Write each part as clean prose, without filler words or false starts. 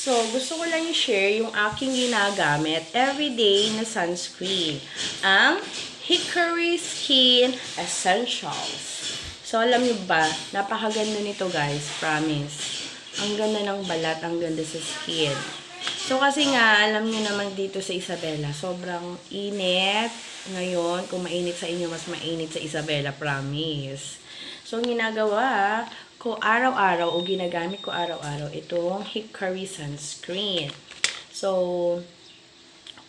So, gusto ko lang i-share yung aking ginagamit everyday na sunscreen. Ang Hickory Skin Essentials. So, alam nyo ba, napakaganda nito guys, promise. Ang ganda ng balat, ang ganda sa skin. So, kasi nga, alam nyo naman dito sa Isabela, sobrang init. Ngayon, kung mainit sa inyo, mas mainit sa Isabela, promise. So, ang ginagawa ko araw-araw o ginagamit ko araw-araw itong Hickory Sunscreen. So,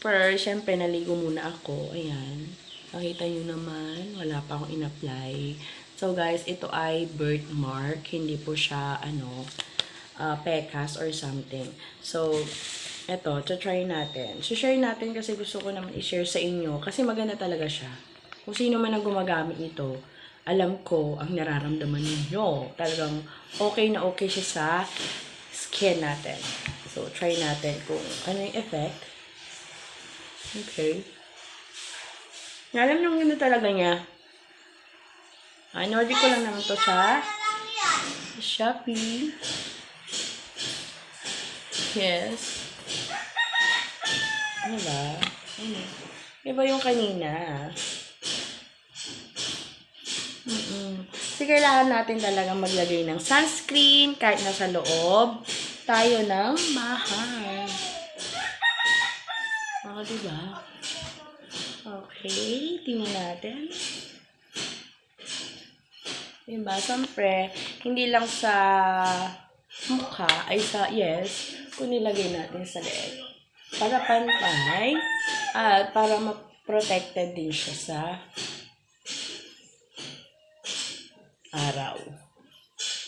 first, syempre, naligo muna ako. Ayan. Nakita nyo naman, wala pa akong in-apply. So, guys, ito ay birthmark. Hindi po siya, pekas or something. So, eto, try natin. So, share natin kasi gusto ko naman i-share sa inyo. Kasi maganda talaga siya. Kung sino man ang gumagamit nito, alam ko ang nararamdaman ninyo. Talagang okay na okay siya sa skin natin. So, try natin kung ano yung effect. Okay. Alam nyo ganda talaga niya. Inorder ko lang naman to sa Shopee. Yes. Diba? Iba yung kanina. Kasi kailangan natin talagang maglagay ng sunscreen kahit nasa loob tayo ng bahay. Diba? Okay, tingnan natin. Diba? Siyempre, hindi lang sa mukha, ay sa, yes, kung nilagay natin sa leeg. Para pantay, at para ma-protected din siya sa araw.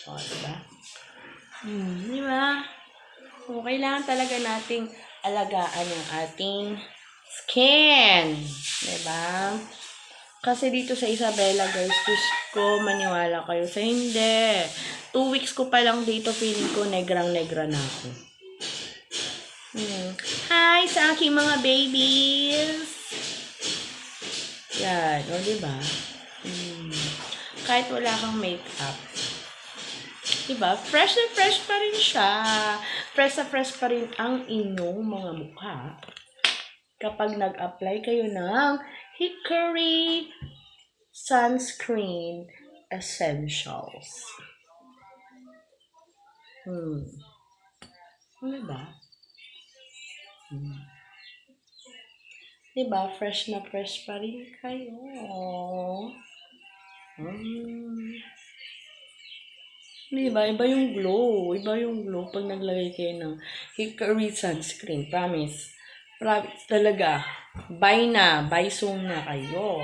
O, diba? Diba? So, kailangan talaga nating alagaan yung ating skin. Diba? Kasi dito sa Isabela, guys, Diyos ko, maniwala kayo sa hindi. 2 weeks ko pa lang dito, feeling ko, negrang-negra na ako. Hi sa aking mga babies! Yan, o diba? Kahit wala kang makeup. Diba? Fresh na fresh pa rin siya. Fresh na fresh pa rin ang inyong mga mukha. Kapag nag-apply kayo ng Hickory Sunscreen Essentials. Diba? Diba? Fresh na fresh pa rin kayo. Diba? Iba yung glow. Iba yung glow pag naglagay kayo ng Hickory Sunscreen. Promise. Promise talaga. Buy na. Buy soon na kayo.